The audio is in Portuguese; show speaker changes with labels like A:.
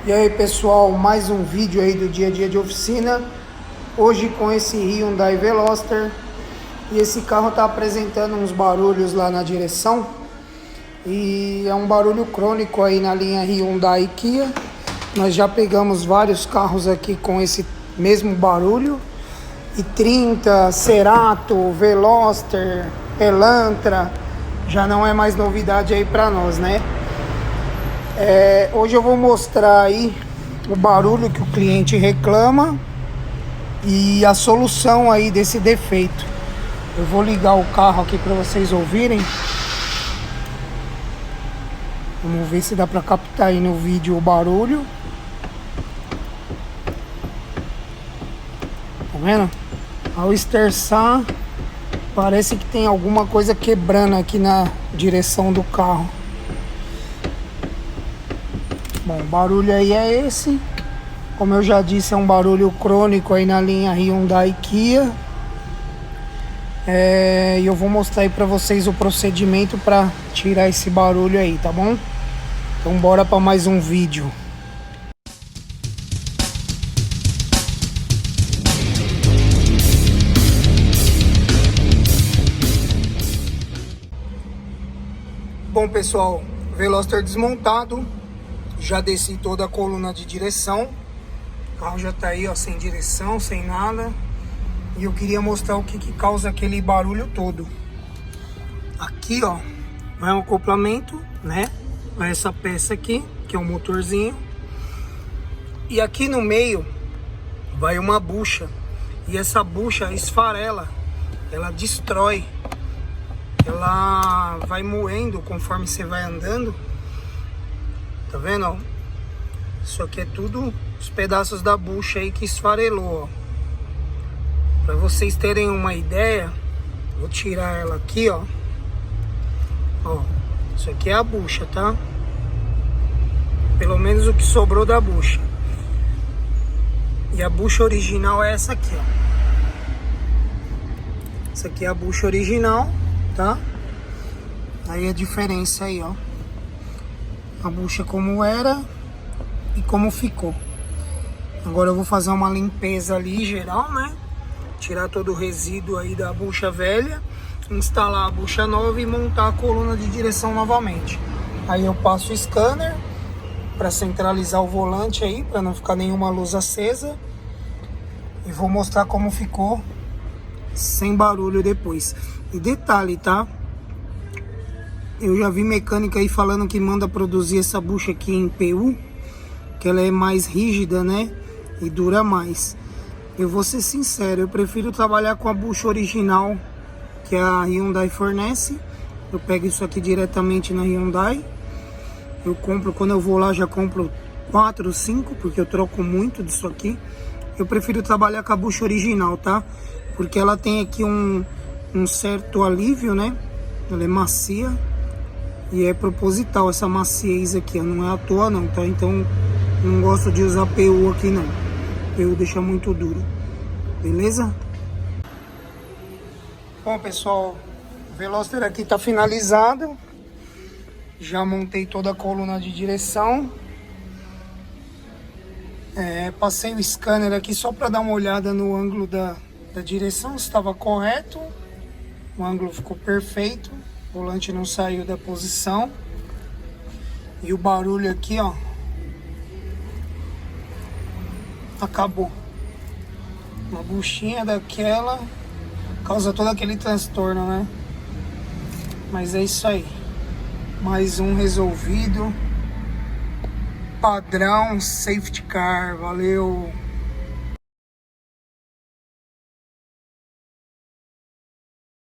A: E aí pessoal, mais um vídeo aí do dia a dia de oficina. Hoje com esse Hyundai Veloster. E esse carro tá apresentando uns barulhos lá na direção. E é um barulho crônico aí na linha Hyundai e Kia. Nós já pegamos vários carros aqui com esse mesmo barulho. i30, Cerato, Veloster, Elantra. Já não é mais novidade aí pra nós, né? Hoje eu vou mostrar aí o barulho que o cliente reclama e a solução aí desse defeito. Eu vou ligar o carro aqui para vocês ouvirem. Vamos ver se dá para captar aí no vídeo o barulho. Tá vendo? Ao esterçar, parece que tem alguma coisa quebrando aqui na direção do carro. Bom, o barulho aí é esse. Como eu já disse, é um barulho crônico aí na linha Hyundai e Kia. E eu vou mostrar aí pra vocês o procedimento para tirar esse barulho aí, tá bom? Então bora para mais um vídeo. Bom pessoal, Veloster desmontado. Já desci toda a coluna de direção. O carro já tá aí, ó, sem direção, sem nada. E eu queria mostrar o que causa aquele barulho todo. Aqui, ó, vai um acoplamento, né? Vai essa peça aqui, que é um motorzinho. E aqui no meio vai uma bucha. E essa bucha esfarela, ela destrói. Ela vai moendo conforme você vai andando. Tá vendo, ó? Isso aqui é tudo os pedaços da bucha aí que esfarelou, ó. Pra vocês terem uma ideia, vou tirar ela aqui, ó. Ó, isso aqui é a bucha, tá? Pelo menos o que sobrou da bucha. E a bucha original é essa aqui, ó. Essa aqui é a bucha original, tá? Aí a diferença aí, ó. A bucha como era e como ficou. Agora eu vou fazer uma limpeza ali geral, né? Tirar todo o resíduo aí da bucha velha, instalar a bucha nova e montar a coluna de direção novamente. Aí eu passo o scanner para centralizar o volante aí, para não ficar nenhuma luz acesa. E vou mostrar como ficou sem barulho depois. E detalhe, tá? Eu já vi mecânica aí falando que manda produzir essa bucha aqui em PU, que ela é mais rígida, né? E dura mais. Eu vou ser sincero, eu prefiro trabalhar com a bucha original que a Hyundai fornece. Eu pego isso aqui diretamente na Hyundai. Eu compro, quando eu vou lá, já compro 4, 5, porque eu troco muito disso aqui. Eu prefiro trabalhar com a bucha original, tá? Porque ela tem aqui um certo alívio, né? Ela é macia. E é proposital essa maciez aqui, não é à toa não, tá? Então não gosto de usar PU aqui não. PU deixa muito duro. Beleza? Bom pessoal, o Veloster aqui tá finalizado. Já montei toda a coluna de direção. Passei o scanner aqui só para dar uma olhada no ângulo da direção, se estava correto. O ângulo ficou perfeito. O volante não saiu da posição. E o barulho aqui, ó, acabou. Uma buchinha daquela causa todo aquele transtorno, né? Mas é isso aí. Mais um resolvido. Padrão safety car. Valeu!